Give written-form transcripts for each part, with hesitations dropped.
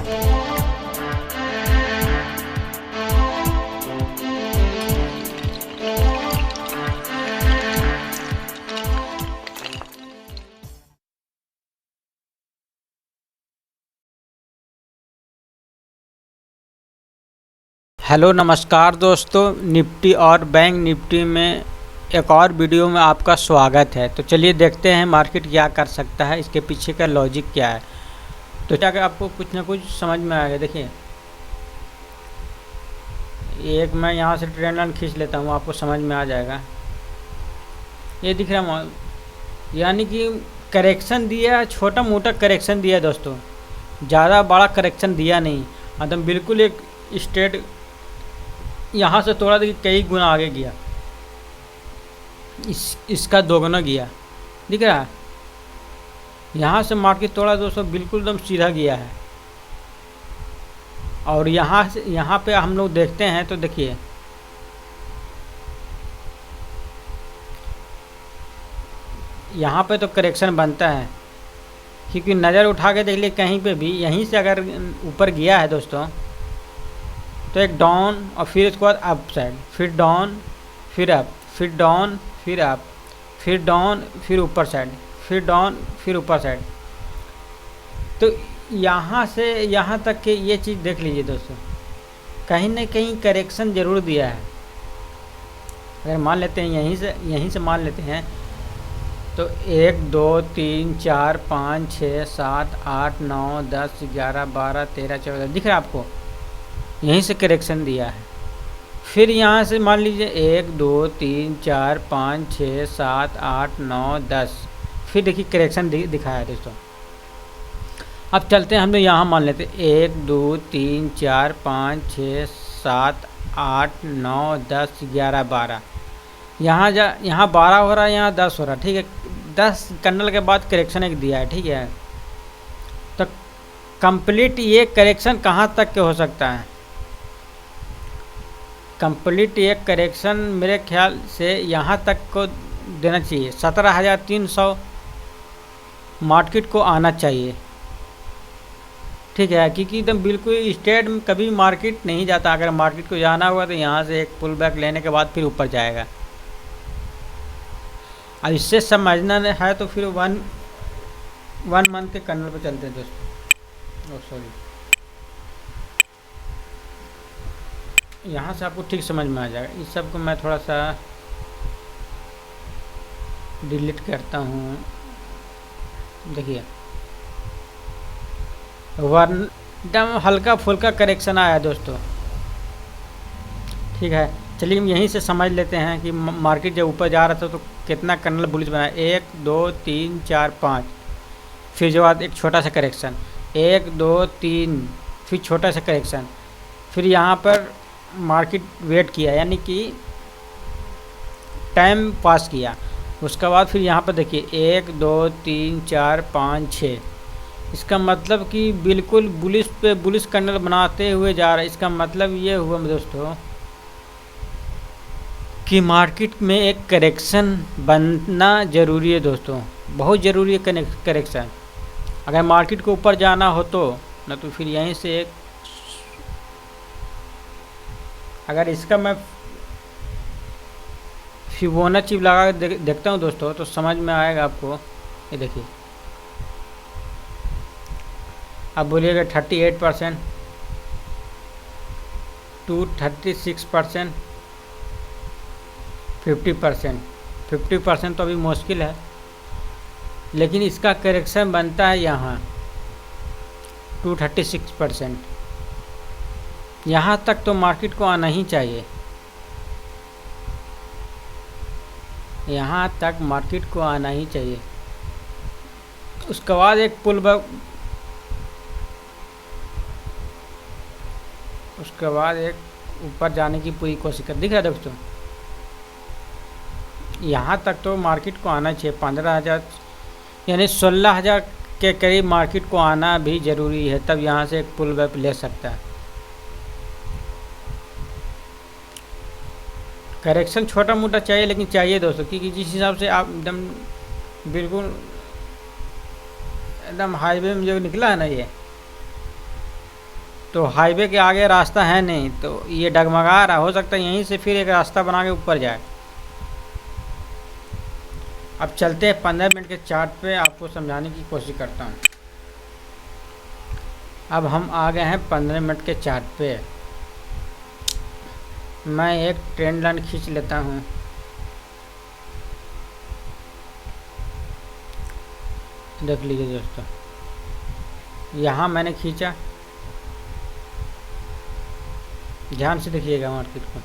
Hello नमस्कार दोस्तों, Nifty और बैंक निफ्टी में एक और वीडियो में आपका स्वागत है। तो चलिए देखते हैं मार्केट क्या कर सकता है, इसके पीछे का लॉजिक क्या है। तो क्या आपको कुछ ना कुछ समझ में आएगा। देखिए, एक मैं यहाँ से ट्रेंड लाइन खींच लेता हूँ, आपको समझ में आ जाएगा। ये दिख रहा है, यानी कि करेक्शन दिया, छोटा मोटा करेक्शन दिया दोस्तों, ज़्यादा बड़ा करेक्शन दिया नहीं। मतलब बिल्कुल एक स्ट्रेट यहाँ से थोड़ा देखिए कई गुना आगे गया, इसका दोगुना गया, दिख रहा है। यहाँ से मार्केट थोड़ा दोस्तों बिल्कुल एकदम सीधा गया है। और यहाँ से यहाँ पे हम लोग देखते हैं तो देखिए, यहाँ पे तो करेक्शन बनता है, क्योंकि नज़र उठा के देख लिए कहीं पे भी यहीं से अगर ऊपर गया है दोस्तों तो एक डाउन और फिर उसके बाद अप साइड, फिर डाउन फिर अप, फिर डाउन फिर अप, फिर डाउन फिर ऊपर साइड, फिर डाउन फिर ऊपर साइड। तो यहाँ से यहाँ तक के ये चीज़ देख लीजिए दोस्तों, कहीं ना कहीं करेक्शन ज़रूर दिया है। अगर मान लेते हैं यहीं से मान लेते हैं तो 1 2 3 4 5 6 7 8 9 10 11 12 13 14 दिख रहा है आपको, यहीं से करेक्शन दिया है। फिर यहाँ से मान लीजिए 1 2 3 4 5 6 7 8 9 10, फिर देखिए करेक्शन दिखाया है दोस्तों। अब चलते हैं, हम लोग यहाँ मान लेते हैं 1 2 3 4 5 6 7 8 9 10 11 12, यहाँ 12 हो रहा है, यहाँ 10 हो रहा है, ठीक है। 10 कैंडल के बाद करेक्शन एक दिया है, ठीक है। तो कंप्लीट ये करेक्शन कहाँ तक के हो सकता है? कंप्लीट एक करेक्शन मेरे ख्याल से यहाँ तक को देना चाहिए, 17,300 मार्केट को आना चाहिए, ठीक है। क्योंकि एकदम बिल्कुल स्ट्रेट में कभी मार्केट नहीं जाता। अगर मार्केट को जाना होगा तो यहाँ से एक पुल बैक लेने के बाद फिर ऊपर जाएगा। अब इससे समझना है तो फिर वन मंथ के कैंडल पर चलते हैं दोस्तों। सॉरी, यहाँ से आपको ठीक समझ में आ जाएगा। इस सब को मैं थोड़ा सा डिलीट करता हूँ। देखिए, एकदम हल्का फुल्का करेक्शन आया दोस्तों, ठीक है। चलिए हम यहीं से समझ लेते हैं कि मार्केट जब ऊपर जा रहा था तो कितना कैंडल बुलिश बनाया। 1 2 3 4 5, फिर जो बाद एक छोटा सा करेक्शन, 1 2 3, फिर छोटा सा करेक्शन, फिर यहाँ पर मार्केट वेट किया, यानी कि टाइम पास किया। उसके बाद फिर यहाँ पर देखिए 1 2 3 4 5 6, इसका मतलब कि बिल्कुल बुलिश पे बुलिश कैंडल बनाते हुए जा रहा है। इसका मतलब ये हुआ दोस्तों कि मार्केट में एक करेक्शन बनना ज़रूरी है दोस्तों, बहुत ज़रूरी है करेक्शन। अगर मार्केट को ऊपर जाना हो तो ना, तो फिर यहीं से एक, अगर इसका मैं फिबोनाची लगा के देखता हूँ दोस्तों तो समझ में आएगा आपको। ये देखिए, अब बोलिएगा 38% टू 36%, 50% तो अभी मुश्किल है, लेकिन इसका करेक्शन बनता है यहाँ 236%। यहाँ तक तो मार्केट को आना ही चाहिए, यहाँ तक मार्केट को आना ही चाहिए। उसके बाद एक पुल बैक, उसके बाद एक ऊपर जाने की पूरी कोशिश कर, दिख रहा है दोस्तों। यहाँ तक तो मार्केट को आना चाहिए, 15,000 यानी 16,000 के करीब मार्केट को आना भी ज़रूरी है, तब यहाँ से एक पुल बैक ले सकता है। करेक्शन छोटा मोटा चाहिए, लेकिन चाहिए दोस्तों, क्योंकि जिस हिसाब से आप एकदम बिल्कुल एकदम हाईवे में जो निकला है ना, ये तो हाईवे के आगे रास्ता है नहीं, तो ये डगमगा रहा, हो सकता है यहीं से फिर एक रास्ता बना के ऊपर जाए। अब चलते हैं 15 मिनट के चार्ट पे, आपको समझाने की कोशिश करता हूँ। अब हम आ गए हैं 15 मिनट के चार्ट पे। मैं एक ट्रेंड लाइन खींच लेता हूँ। देख लीजिए दोस्तों, यहाँ मैंने खींचा, ध्यान से देखिएगा मार्केट को।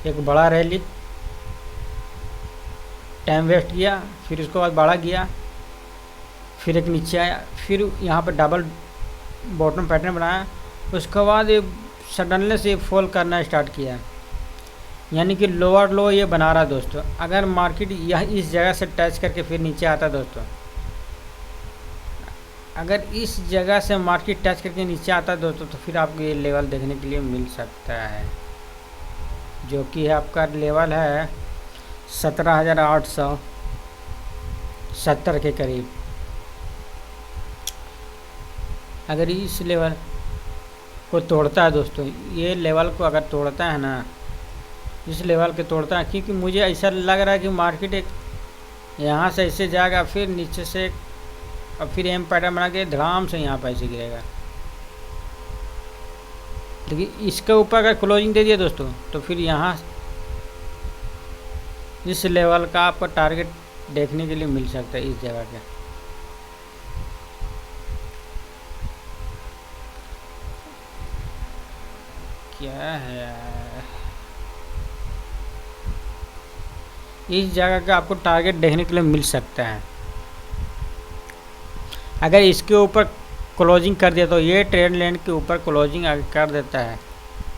एक बड़ा रैली, टाइम वेस्ट किया, फिर उसके बाद बड़ा गया, फिर एक नीचे आया, फिर यहाँ पर डबल बॉटम पैटर्न बनाया, उसके बाद ये सडनली से फॉल करना स्टार्ट किया, यानी कि लोअर लो ये बना रहा दोस्तों। अगर मार्केट यह इस जगह से टच करके फिर नीचे आता दोस्तों, अगर इस जगह से मार्केट टच करके नीचे आता दोस्तों, तो फिर आपको ये लेवल देखने के लिए मिल सकता है, जो कि आपका लेवल है 17,870 के करीब। अगर इस लेवल को तोड़ता है दोस्तों, ये लेवल को अगर तोड़ता है ना, इस लेवल के तोड़ता है, क्योंकि मुझे ऐसा लग रहा है कि मार्केट एक यहाँ से ऐसे जाएगा, फिर नीचे से और फिर एम पैटर्न बना के धड़ाम से यहाँ पर ऐसे गिरेगा। देखिए इसके ऊपर अगर क्लोजिंग दे दिया दोस्तों, तो फिर यहाँ इस लेवल का आपको टारगेट देखने के लिए मिल सकता है, इस जगह के। क्या है, इस जगह का आपको टारगेट देखने के लिए मिल सकता है। अगर इसके ऊपर क्लोजिंग कर दिया, तो ये ट्रेंड लाइन के ऊपर क्लोजिंग कर देता है,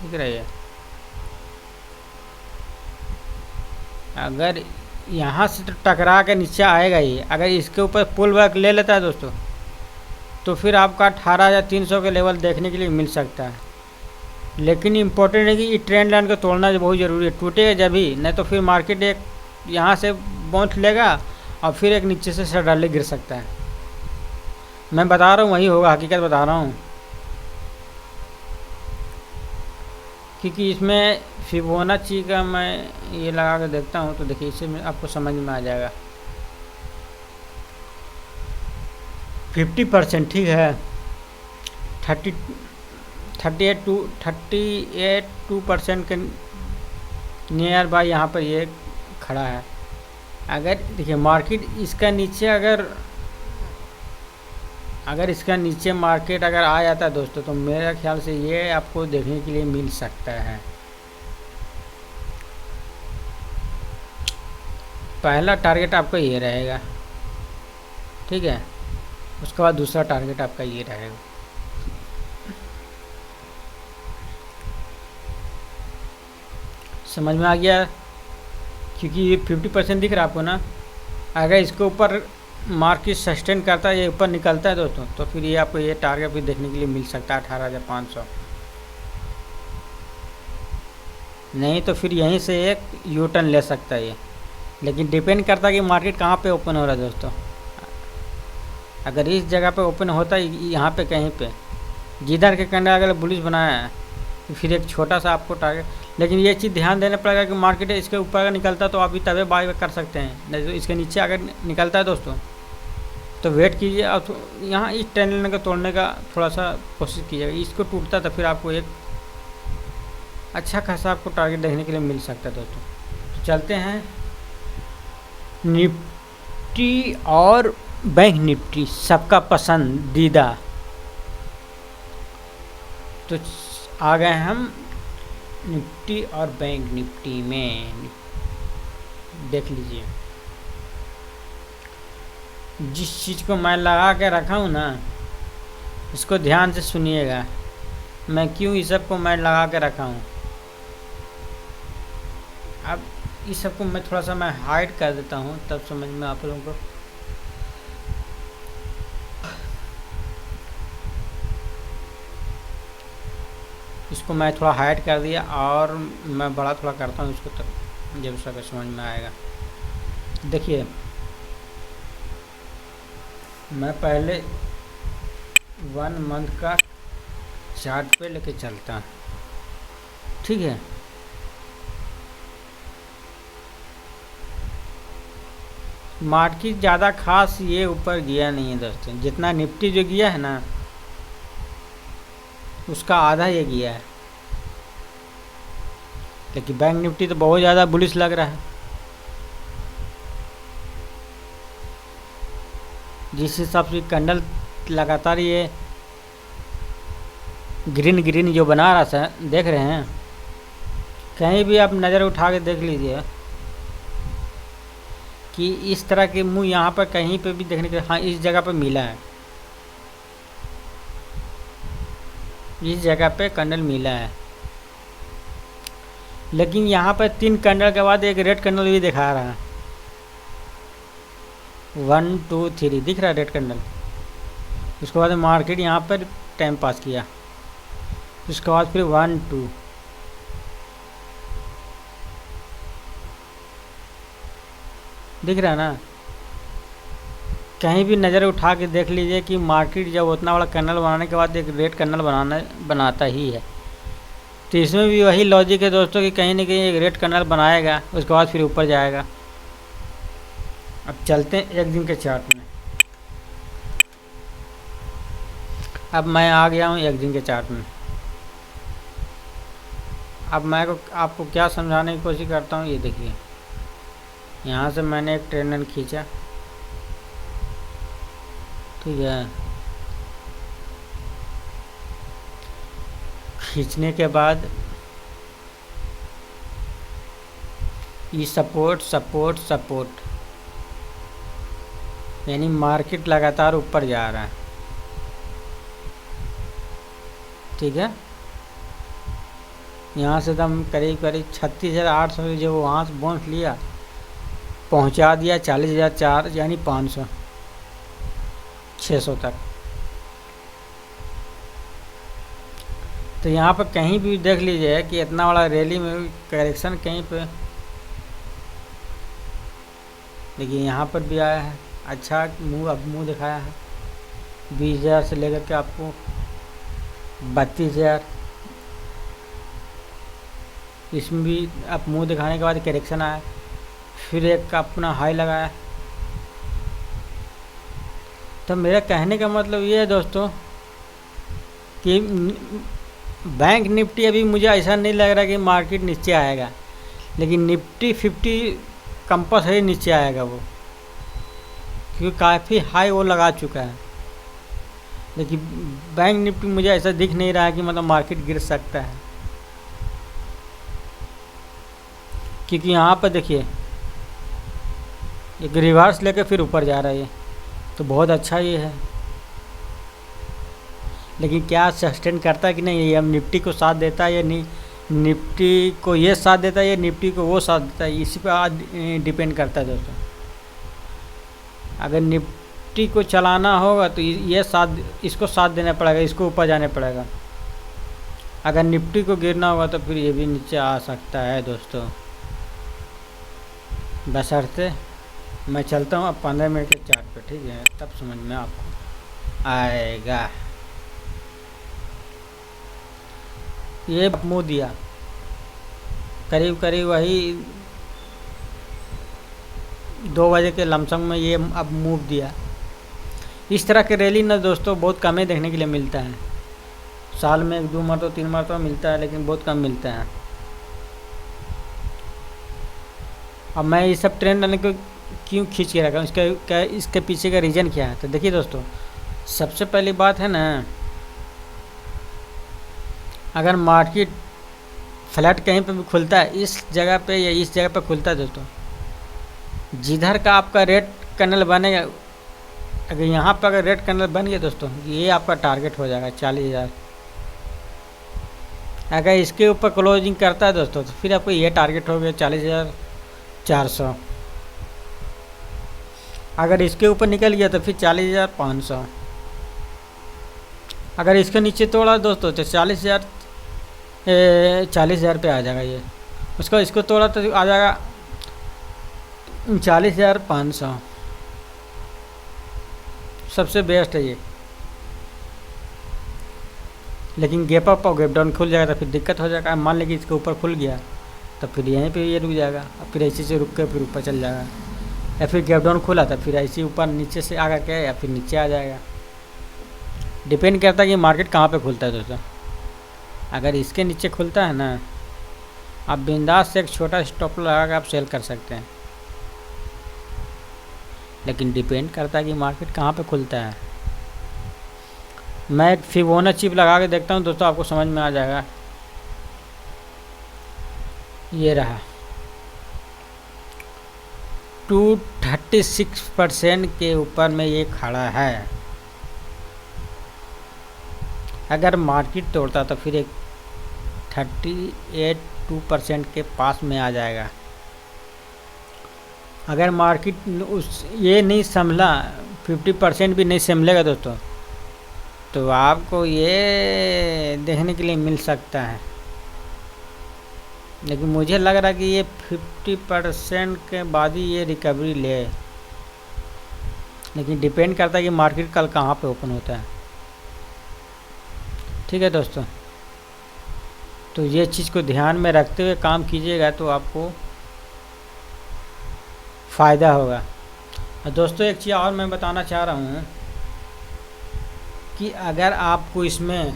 दिख रही है। अगर यहाँ से तो टकरा के नीचे आएगा ही, अगर इसके ऊपर पुल बैक ले लेता है दोस्तों, तो फिर आपका 18,300 के लेवल देखने के लिए मिल सकता है। लेकिन इम्पोर्टेंट है कि ये ट्रेंड लाइन को तोड़ना बहुत ज़रूरी है, टूटेगा जब ही, नहीं तो फिर मार्केट एक यहाँ से बाउंस लेगा और फिर एक नीचे से सडनली गिर सकता है। मैं बता रहा हूँ वही होगा, हकीकत बता रहा हूँ, क्योंकि इसमें फिबोनाची का मैं ये लगा कर देखता हूँ, तो देखिए इससे आपको समझ में आ जाएगा। 50% ठीक है, 38% के नियर बाय यहाँ पर ये खड़ा है। अगर देखिए मार्केट इसका नीचे अगर इसका नीचे मार्केट अगर आ जाता है दोस्तों, तो मेरे ख्याल से ये आपको देखने के लिए मिल सकता है। पहला टारगेट आपका ये रहेगा, ठीक है, उसके बाद दूसरा टारगेट आपका ये रहेगा। समझ में आ गया, क्योंकि ये 50% दिख रहा है आपको ना। अगर इसके ऊपर मार्केट सस्टेन करता है, ये ऊपर निकलता है दोस्तों, तो फिर ये आपको ये टारगेट भी देखने के लिए मिल सकता है 18,500। नहीं तो फिर यहीं से एक यू टर्न ले सकता है ये, लेकिन डिपेंड करता है कि मार्केट कहाँ पे ओपन हो रहा है दोस्तों। अगर इस जगह पे ओपन होता है, यहाँ पे कहीं पे जिधर के कैंडल अगर बुलिश बनाया है, तो फिर एक छोटा सा आपको टारगेट, लेकिन ये चीज़ ध्यान देना पड़ेगा कि मार्केट इसके ऊपर अगर निकलता है तो आप भी तभी बाय कर सकते हैं, नहीं तो इसके नीचे अगर निकलता है दोस्तों तो वेट कीजिए। अब यहाँ इस ट्रेंड लाइन को तोड़ने का थोड़ा सा कोशिश कीजिएगा, इसको टूटता तो फिर आपको एक अच्छा खासा आपको टारगेट देखने के लिए मिल सकता है दोस्तों। तो चलते हैं निफ्टी और बैंक निफ्टी, सबका पसंदीदा। तो आ गए हम निफ्टी और बैंक निफ्टी में, देख लीजिए। जिस चीज़ को मैं लगा के रखा हूँ ना, इसको ध्यान से सुनिएगा, मैं क्यों इस सब को मैं लगा के रखा हूँ। अब इस सब को मैं थोड़ा सा मैं हाइड कर देता हूँ, तब समझ में आप लोगों को। इसको मैं थोड़ा हाइड कर दिया और मैं बड़ा थोड़ा करता हूँ इसको, तब जब सब समझ में आएगा। देखिए मैं पहले 1 मंथ का चार्ट पे लेके चलता हूँ, ठीक है। मार्केट ज़्यादा खास ये ऊपर गया नहीं है दोस्तों, जितना निफ्टी जो गया है ना उसका आधा ये गया है, लेकिन बैंक निफ्टी तो बहुत ज़्यादा बुलिश लग रहा है। जिस हिसाब से कैंडल लगातार ये ग्रीन ग्रीन जो बना रहा था, देख रहे हैं, कहीं भी आप नज़र उठा के देख लीजिए कि इस तरह के मुंह यहाँ पर कहीं पे भी देखने के, हाँ इस जगह पे मिला है, इस जगह पे कैंडल मिला है। लेकिन यहाँ पर 3 कैंडल के बाद एक रेड कैंडल भी दिखा रहा है, 1 2 3 दिख रहा है रेड कैंडल। उसके बाद मार्केट यहाँ पर टाइम पास किया, उसके बाद फिर 1 2 दिख रहा है ना। कहीं भी नज़र उठा के देख लीजिए कि मार्केट जब उतना बड़ा कैंडल बनाने के बाद एक रेड कैंडल बनाता ही है। तो इसमें भी वही लॉजिक है दोस्तों कि कहीं ना कहीं एक रेड कैंडल बनाएगा, उसके बाद फिर ऊपर जाएगा। अब चलते हैं एक दिन के चार्ट में। अब मैं आ गया हूँ एक दिन के चार्ट में। अब मैं आपको क्या समझाने की कोशिश करता हूँ, ये देखिए, यहाँ से मैंने एक ट्रेंड लाइन खींचा, ठीक है। खींचने के बाद ये सपोर्ट सपोर्ट सपोर्ट, यानी मार्केट लगातार ऊपर जा रहा है, ठीक है। यहाँ से एकदम करीब करीब 36,800 जो वहाँ से बाउंस लिया, पहुँचा दिया 40,004 यानी 500 600 तक। तो यहाँ पर कहीं भी देख लीजिए कि इतना बड़ा रैली में करेक्शन कहीं पे, देखिए यहाँ पर भी आया है, अच्छा मुंह, अब मुंह दिखाया है 20,000 से लेकर के आपको 32,000। इसमें भी अब मुंह दिखाने के बाद करेक्शन आया, फिर एक का अपना हाई लगाया। तो मेरा कहने का मतलब ये है दोस्तों कि बैंक निफ्टी अभी मुझे ऐसा नहीं लग रहा कि मार्केट नीचे आएगा, लेकिन निफ्टी 50 कंपल्सरी नीचे आएगा वो, क्योंकि काफ़ी हाई वो लगा चुका है। लेकिन बैंक निफ्टी मुझे ऐसा दिख नहीं रहा है कि मतलब मार्केट गिर सकता है, क्योंकि यहाँ पर देखिए एक रिवर्स लेकर फिर ऊपर जा रहा है, तो बहुत अच्छा ये है। लेकिन क्या सस्टेन करता है कि नहीं, ये हम निफ्टी को साथ देता है या नहीं, निफ्टी को ये साथ देता है या निफ्टी को वो साथ देता है, इसी पर डिपेंड करता है दोस्तों। अगर निफ्टी को चलाना होगा तो ये साथ, इसको साथ देना पड़ेगा, इसको ऊपर जाने पड़ेगा। अगर निफ्टी को गिरना होगा तो फिर ये भी नीचे आ सकता है दोस्तों, बशर्ते मैं चलता हूँ अब 15 मिनट के चार्ट पे, ठीक है, तब समझ में आपको आएगा। ये मुँह दिया करीब करीब वही 2 बजे के लमसम में, ये अब मूव दिया। इस तरह के रैली ना दोस्तों बहुत कम ही देखने के लिए मिलता है, साल में 1 2 मरतबा 3 मरतबा मिलता है, लेकिन बहुत कम मिलता है। अब मैं ये सब ट्रेंड लाने को क्यों खींच के रखा हूँ, इसके पीछे का रीज़न क्या है। तो देखिए दोस्तों, सबसे पहली बात है ना, अगर मार्केट फ्लैट कहीं पे भी खुलता है, इस जगह पे या इस जगह पे खुलता है दोस्तों, जिधर का आपका रेड कैंडल बनेगा, अगर यहाँ पर अगर रेड कैंडल बन गया दोस्तों, ये आपका टारगेट हो जाएगा 40,000। अगर इसके ऊपर क्लोजिंग करता है दोस्तों, तो फिर आपको ये टारगेट हो गया 40,400। अगर इसके ऊपर निकल गया तो फिर 40,500। अगर इसके नीचे तोड़ा दोस्तों तो 40,000 पे आ जाएगा ये, उसको इसको तोड़ा तो आ जाएगा 39,500। सबसे बेस्ट है ये। लेकिन गैप अप और गैप डाउन खुल जाएगा तो फिर दिक्कत हो जाएगा। मान लें कि इसके ऊपर खुल गया तो फिर यहीं पे ये रुक जाएगा, और फिर ऐसे से रुक के फिर ऊपर चल जाएगा, या फिर गैप डाउन खुला था फिर ऐसे ऊपर नीचे से आकर के या फिर नीचे आ जाएगा। डिपेंड करता है कि मार्केट कहाँ पे खुलता है दोस्तों। अगर इसके नीचे खुलता है ना, आप बिंदास से एक छोटा स्टॉप लगा कर आप सेल कर सकते हैं, लेकिन डिपेंड करता है कि मार्केट कहाँ पे खुलता है। मैं एक फिबोनाची चिप लगा के देखता हूँ दोस्तों, आपको समझ में आ जाएगा। ये रहा 236% के ऊपर में ये खड़ा है। अगर मार्केट तोड़ता तो फिर एक 38-2% के पास में आ जाएगा। अगर मार्केट उस ये नहीं संभला, 50% भी नहीं संभलेगा दोस्तों, तो आपको ये देखने के लिए मिल सकता है। लेकिन मुझे लग रहा है कि ये 50% के बाद ही ये रिकवरी ले, लेकिन डिपेंड करता है कि मार्केट कल कहाँ पे ओपन होता है। ठीक है दोस्तों, तो ये चीज़ को ध्यान में रखते हुए काम कीजिएगा तो आपको फ़ायदा होगा। और दोस्तों एक चीज़ और मैं बताना चाह रहा हूँ कि अगर आपको इसमें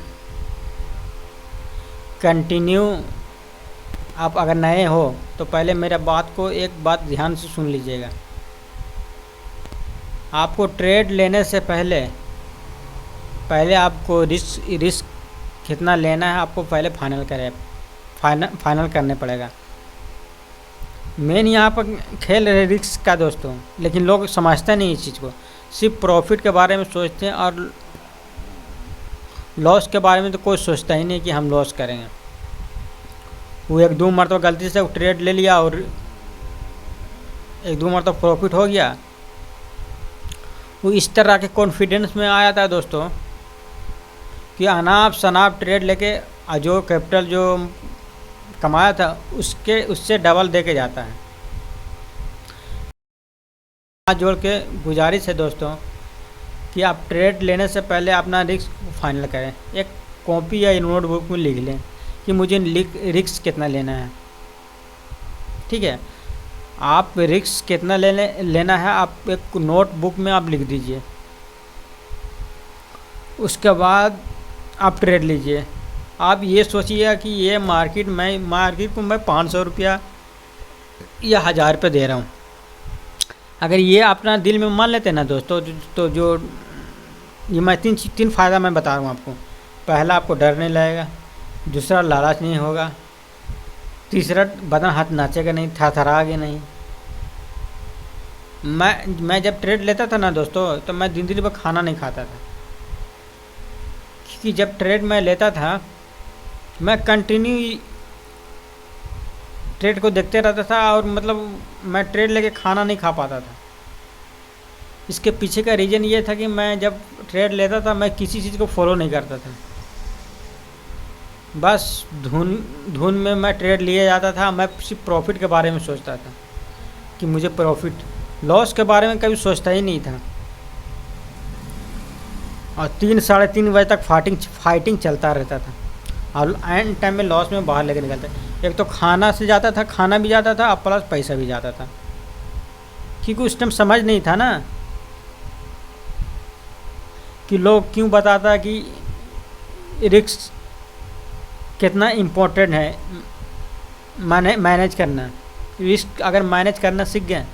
कंटिन्यू, आप अगर नए हो तो पहले मेरा बात को एक बात ध्यान से सुन लीजिएगा। आपको ट्रेड लेने से पहले आपको रिस्क कितना लेना है आपको पहले फाइनल करने पड़ेगा। मेन यहाँ पर खेल है रिस्क का दोस्तों, लेकिन लोग समझते नहीं इस चीज़ को, सिर्फ प्रॉफिट के बारे में सोचते हैं और लॉस के बारे में तो कोई सोचता ही नहीं कि हम लॉस करेंगे। वो एक दो मरतबा गलती से ट्रेड ले लिया और एक दो मरतबा प्रॉफिट हो गया, वो इस तरह के कॉन्फिडेंस में आया था दोस्तों कि अनाप शनाप ट्रेड लेके जो कैपिटल जो कमाया था उससे डबल दे के जाता है। हाथ जोड़ के गुजारिश है दोस्तों कि आप ट्रेड लेने से पहले अपना रिस्क फाइनल करें। एक कॉपी या नोटबुक में लिख लें कि मुझे रिस्क कितना लेना है। ठीक है, आप रिस्क कितना लेना है आप एक नोटबुक में आप लिख दीजिए, उसके बाद आप ट्रेड लीजिए। आप ये सोचिएगा कि ये मार्केट को मैं 500 रुपया या 1000 रुपये दे रहा हूँ। अगर ये अपना दिल में मान लेते हैं ना दोस्तों, तो जो ये मैं तीन फ़ायदा मैं बता रहा हूँ आपको। पहला, आपको डर नहीं लगेगा। दूसरा, लालच नहीं होगा। तीसरा, बदन हाथ नाचेगा नहीं, थरथरागे नहीं। मैं जब ट्रेड लेता था ना दोस्तों, तो मैं दिन भर खाना नहीं खाता था, क्योंकि जब ट्रेड मैं लेता था मैं कंटिन्यू ट्रेड को देखते रहता था और मतलब मैं ट्रेड लेके खाना नहीं खा पाता था। इसके पीछे का रीज़न ये था कि मैं जब ट्रेड लेता था मैं किसी चीज़ को फॉलो नहीं करता था, बस धुन में मैं ट्रेड लिए जाता था। मैं सिर्फ प्रॉफिट के बारे में सोचता था कि मुझे प्रॉफिट, लॉस के बारे में कभी सोचता ही नहीं था। और 3-3:30 बजे तक फाइटिंग चलता रहता था और एंड टाइम में लॉस में बाहर लेके निकलता। एक तो खाना से जाता था, खाना भी जाता था और प्लस पैसा भी जाता था, क्योंकि उस टाइम समझ नहीं था ना कि लोग क्यों बताता कि रिस्क कितना इम्पोर्टेंट है मैनेज करना। रिस्क अगर मैनेज करना सीख गए,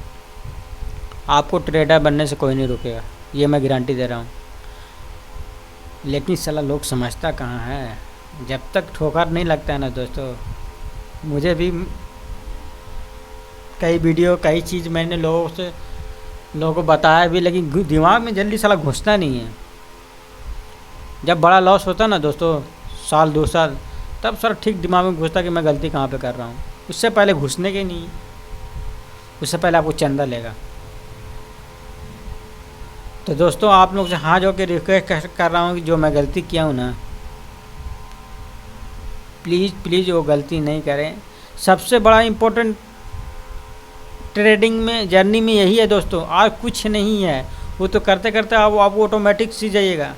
आपको ट्रेडर बनने से कोई नहीं रोकेगा, ये मैं गारंटी दे रहा हूँ। लेकिन साला लोग समझता कहाँ है, जब तक ठोकर नहीं लगता है ना दोस्तों। मुझे भी कई चीज़ मैंने लोगों को बताया भी, लेकिन दिमाग में जल्दी साला घुसता नहीं है। जब बड़ा लॉस होता ना दोस्तों, 1-2 साल, तब सर ठीक दिमाग में घुसता कि मैं गलती कहाँ पे कर रहा हूँ। उससे पहले घुसने के नहीं, उससे पहले आपको चंदा लेगा। तो दोस्तों आप लोग से हाथ जोड़ के रिक्वेस्ट कर रहा हूँ कि जो मैं गलती किया हूँ ना, प्लीज़ वो गलती नहीं करें। सबसे बड़ा इम्पोर्टेंट ट्रेडिंग में जर्नी में यही है दोस्तों, और कुछ नहीं है। वो तो करते करते आप ऑटोमेटिक सीख जाइएगा।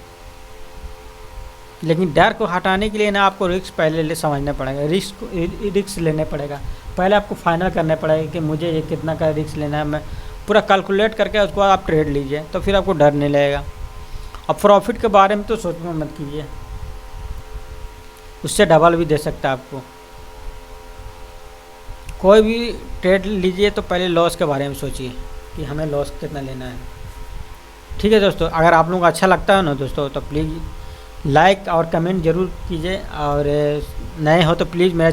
लेकिन डर को हटाने के लिए ना आपको रिस्क पहले समझना पड़ेगा, रिस्क लेने पड़ेगा। पहले आपको फाइनल करना पड़ेगा कि मुझे ये कितना का रिस्क लेना है, मैं पूरा कैलकुलेट करके उसके बाद आप ट्रेड लीजिए, तो फिर आपको डर नहीं लगेगा। अब प्रॉफिट के बारे में तो सोचना मत कीजिए, उससे डबल भी दे सकता है आपको। कोई भी ट्रेड लीजिए तो पहले लॉस के बारे में सोचिए कि हमें लॉस कितना लेना है। ठीक है दोस्तों, अगर आप लोगों को अच्छा लगता है ना दोस्तों तो प्लीज़ लाइक और कमेंट ज़रूर कीजिए, और नए हो तो प्लीज़ मेरा